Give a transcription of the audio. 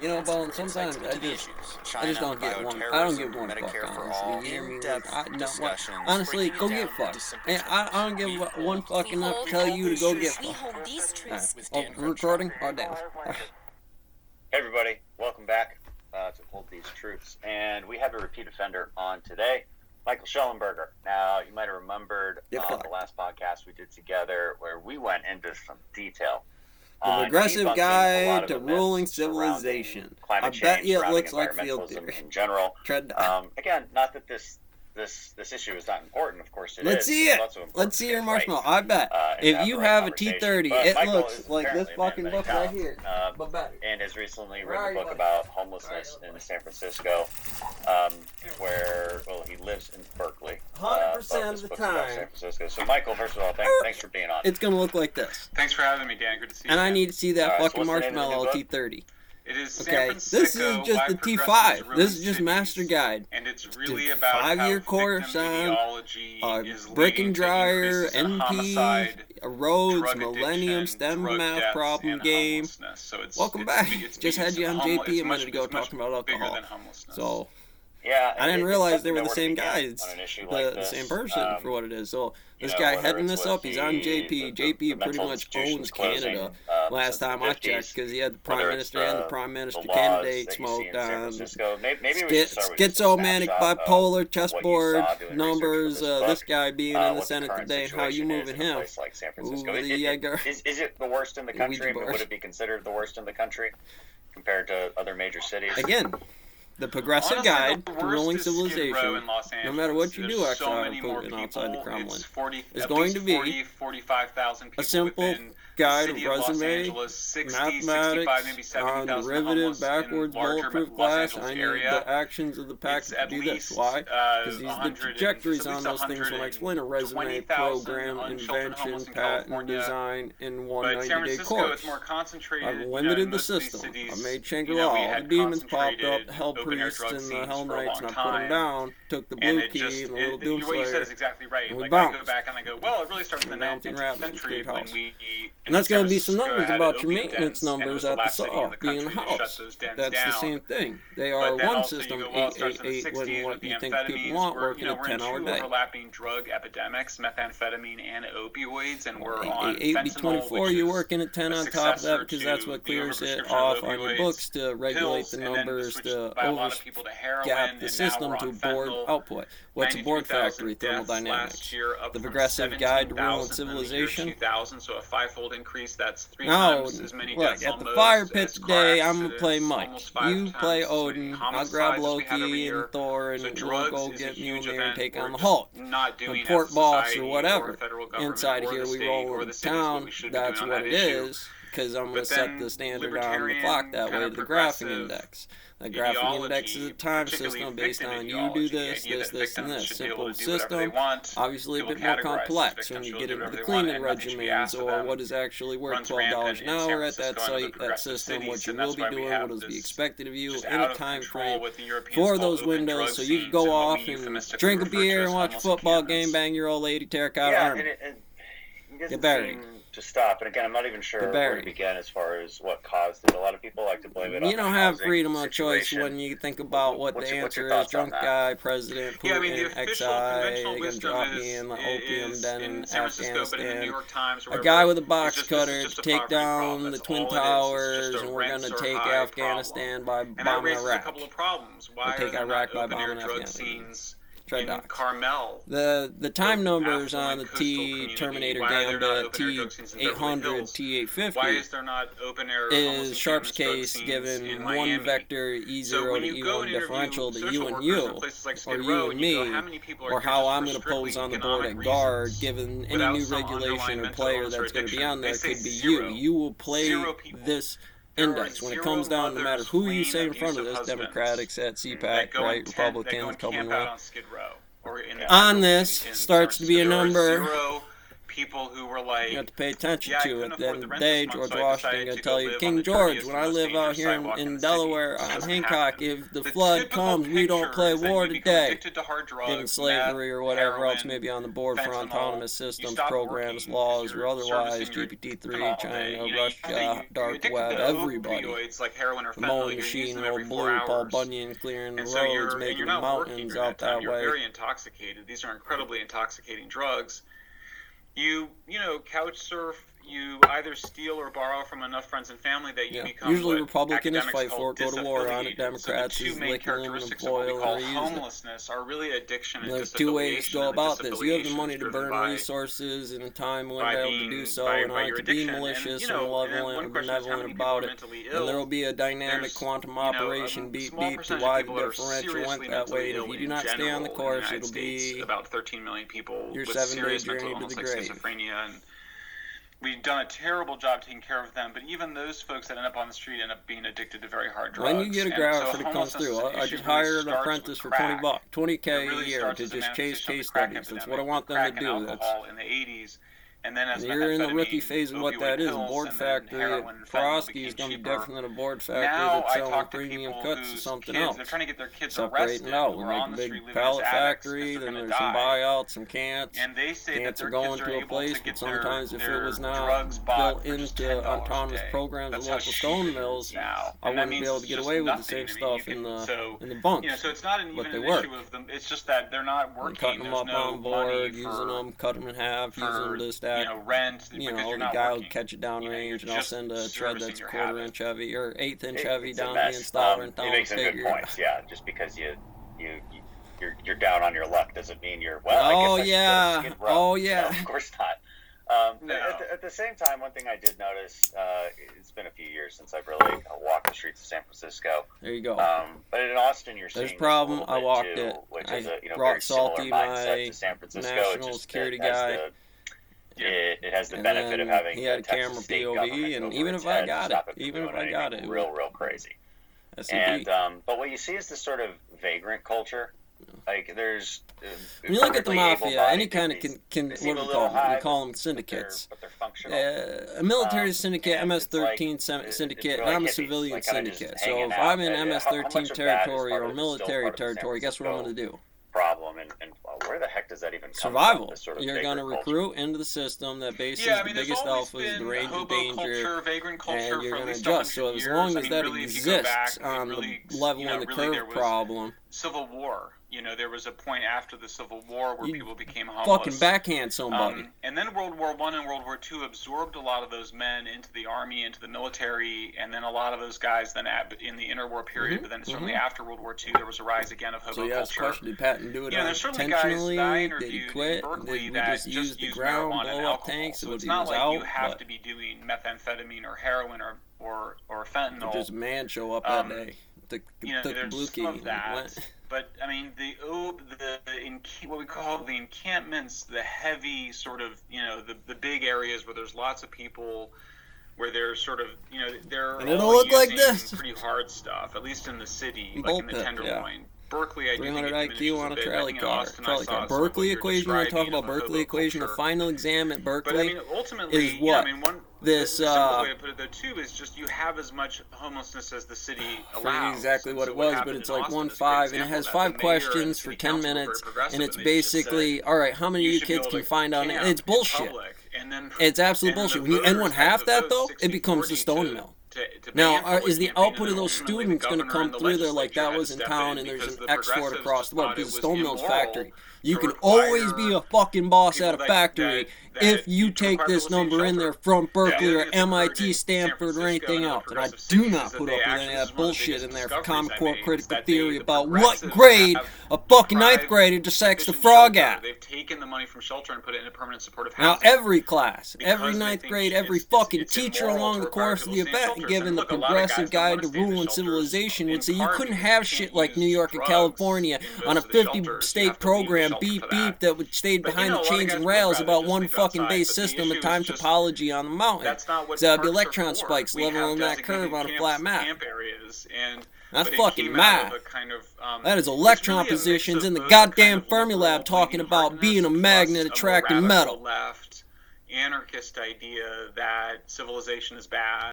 You know, Bone, sometimes I just don't get one. I don't get one fuck, honestly. You hear me? Like, no, what? Honestly, go get fucked. And I don't give one fuck enough to tell you to go get fucked. Alright. Oh, we're recording? Oh, damn. Right. Hey, everybody. Welcome back to Hold These Truths. And we have a repeat offender on today, Michael Schellenberger. Now, you might have remembered the last podcast we did together where we went into some detail. The Progressive Guide to Ruling Civilization. I bet you it looks like field theory. In general. Again, not that this issue is not important. Of course it is. Let's see it. Let's see your marshmallow. I bet. If you have a T30, it looks like this fucking book right here. But better. And has recently written a book about homelessness in San Francisco, where, well, he lives in Berkeley. 100% of the time. San Francisco. So, Michael, first of all, thanks for being on. It's going to look like this. Thanks for having me, Dan. Good to see you. And I need to see that fucking marshmallow T30. It is San Okay, Francisco, this is just the T5. This is just Master Guide. And it's really about 5-year course on brick and dryer, NP, roads, Millennium, STEM math problem game. Welcome back. Just had you on JP a minute ago talking about alcohol. So, yeah, I didn't realize they were the same guys, the same person for what it is. So this guy heading this up, he's on JP. JP pretty much owns Canada. Last time I checked, because he had the prime minister and the prime minister candidate smoked on. Schizomanic, bipolar, chessboard numbers. This guy being in the Senate today, and how you moving him? Is it the worst in the country? Would it be considered the worst in the country compared to other major cities? Again. The Progressive Guide to Ruling Civilization, no matter what you do outside of Putin, outside the Kremlin, is going to be a simple guide of resume, mathematics, on derivative, backwards, bulletproof glass. I need the actions of the package to do this. Why? Because these are the trajectories on those things when I explain a resume, program, invention, patent, design in one 90-day course. I've limited the system. I made Shangri-La. All the demons popped up, hell priests and the Hell Knights, and I put them down, took the blue key and the little Doom Slayer, and we bounced. I go back and I go, well, it really started in the 19th century when we... And that's going to be some numbers about your maintenance numbers at the saw, being in the house. That's the same thing. They are one system, 888, when what you think people want, working a 10-hour day. Overlapping drug epidemics, methamphetamine and opioids, and we're on 8B24, you're working at 10 on top of that, because that's what clears it off on your books to regulate the numbers, to overgap the system to board output. What's a board factory? Thermodynamics. The Progressive Guide to Ruling Civilization. So a five-fold increase. That's 3 No, times as many look, deaths at the almost fire pit as today, car I'm going to play Mike. You play times Odin, I'll grab Loki and Thor, and we'll go get Mjolnir and take on the Hulk. Or Port Boss or whatever. Inside here, we roll into town, that's what it is, because I'm going to set the standard on the clock that way to the graphing index. The graphing index is a time system based on you do this, this, and this. Simple system, obviously a bit more complex when you get into the cleaning regimens or what is actually worth $12 an hour at that site, that system, what you will be doing, what is be expected of you in a time frame for those windows, so you can go off and drink a beer and watch a football game, bang your old lady, terracotta army. Get buried. To stop, and again, I'm not even sure where to begin as far as what caused it. A lot of people like to blame it on you don't have freedom of choice when you think about what the answer is. Drunk guy, President, Putin, XI, they're going to drop me in the opium den in Afghanistan. A guy with a box cutter to take down the Twin Towers, and we're going to take Afghanistan by bombing Iraq. We'll take Iraq by bombing Afghanistan. Carmel. The time numbers on the T Terminator Gambit, T800, T850 is Sharp's case given one vector E0 to E1 differential to you and you, or you and me, or how I'm going to pose on the board at guard given any new regulation or player that's going to be on there could be you. You will play this index. When it comes down, no matter who you say in front of this, Democrats at CPAC, right, Republicans, Commonwealth, on this starts to be a number people who were like, you have to pay attention yeah, to it. At the end of the day, George Washington gonna tell you, King George, when I live out here in Delaware on Hancock, if the flood comes, we don't play war today. In slavery or whatever else may be on the board for autonomous systems, programs, laws, or otherwise, GPT-3, China, Russia, dark web, everybody. The mowing machine, old blue, Paul Bunyan clearing the roads, making the mountains out that way. You're very intoxicated. These are incredibly intoxicating drugs. You know, couch surf, you either steal or borrow from enough friends and family that you become usually Republicans fight for it, go to war on it. Democrats is licking aluminum foil and reusing homelessness are really addiction and there's two ways to go about this. You have the money to burn resources in a time when they're able to do so, and I can be malicious and malevolent or benevolent about it. And there will be a dynamic quantum operation beep to why the differential went that way. And if you do not stay on the course, it'll be about 13 million people your with 7-day serious mental journey to illness the like grave. schizophrenia, and we've done a terrible job taking care of them, but even those folks that end up on the street end up being addicted to very hard drugs. When you get a graph that comes through, I just hired an apprentice for $20, $20K a year to just chase case studies. That's what I want them to do. That's in the 80s. And then as you're in the rookie phase of what that is. A board factory at Frosty is going to be different than a board factory that's selling premium cuts to something else. They're trying to get their kids separating it out. We make a big pallet factory, then there's some buyouts, some cants. And they say cants are going to a place, but sometimes if it was not built into autonomous programs at local stone mills, I wouldn't be able to get away with the same stuff in the bunks. So it's not even an issue of them. It's just that they're not working. Cutting them up on board, using them, cut them in half, using them to stack. Rent. The guy will catch it downrange, and I'll send a tread that's a 1/4-inch heavy or 1/8-inch heavy down the installer and down the figure. You make some good points. Yeah, just because you're down on your luck doesn't mean you're well. Oh yeah. No, of course not. At the same time, one thing I did notice, it's been a few years since I've really walked the streets of San Francisco. There you go. But in Austin, you're seeing there's a problem. I walked too, it. Which I is a brought Salty, my San Francisco. national security guy. It has the benefit of having he had a camera POV, and even if I got it, it real crazy. And but what you see is this sort of vagrant culture. Like there's when you look at the mafia, any kind of what do we call them? We call them syndicates. But they're functional. A military syndicate, MS-13 syndicate, and I'm a civilian syndicate. So if I'm in MS-13 territory or military territory, guess what I'm going to do? Problem and where the heck does that even come survival from? Sort of you're going to recruit into the system that basically the biggest alpha is the range of danger, and you're going to adjust. So as long as that exists on the level in the curve problem. Civil War. There was a point after the Civil War where people became homeless. Fucking backhand somebody. And then World War I and World War II absorbed a lot of those men into the army, into the military, and then a lot of those guys then in the interwar period, but then certainly after World War II, there was a rise again of hobo culture. So you asked the question, did Patton do it intentionally? Did he quit? Did we just use the ground, blow up tanks, so it's not like you have to be doing methamphetamine or heroin or fentanyl. Just a man show up that day. Took the blue key. But I mean, what we call the encampments, the heavy sort of, the big areas where there's lots of people, where they're sort of, they're and it'll look like this. Pretty hard stuff, at least in the city, like in the Tenderloin. Yeah. Berkeley, I 300 IQ on a trolley car. Berkeley equation. We're talking about Berkeley equation. The final exam at Berkeley. But I mean, ultimately, is what? The simple way to put it though too is just you have as much homelessness as the city allows. Exactly what it was, but it's like 1-5, and it has 5 questions for 10 minutes, and it's basically, all right, how many of you kids can find on it? It's bullshit. It's absolute bullshit. When you end one half that though, it becomes the stone mill. Now, is the output of those students going to come through there like that was in town and there's an export across the board? Because the stone mill's factory. You can always be a fucking boss at a factory if you take this number in there from Berkeley or MIT, Stanford, or anything else. And I do not put up with any of that bullshit in there for Common Core critical theory about what grade a fucking 9th grader dissects the frog at. They've taken the money from shelter and put it into permanent supportive housing. Now, every class, every 9th grade, every fucking teacher along the course of the event, given the progressive guide to rule and civilization, would say you couldn't have shit like New York and California on a 50-state program, beep beep, that would stay behind the chains and rails about one fucking base system of time topology on the mountain. So that'd be electron spikes leveling that curve on a flat map. That's fucking math. That is electron positions in the goddamn Fermilab talking about being a magnet attracting metal. anarchist idea that civilization is bad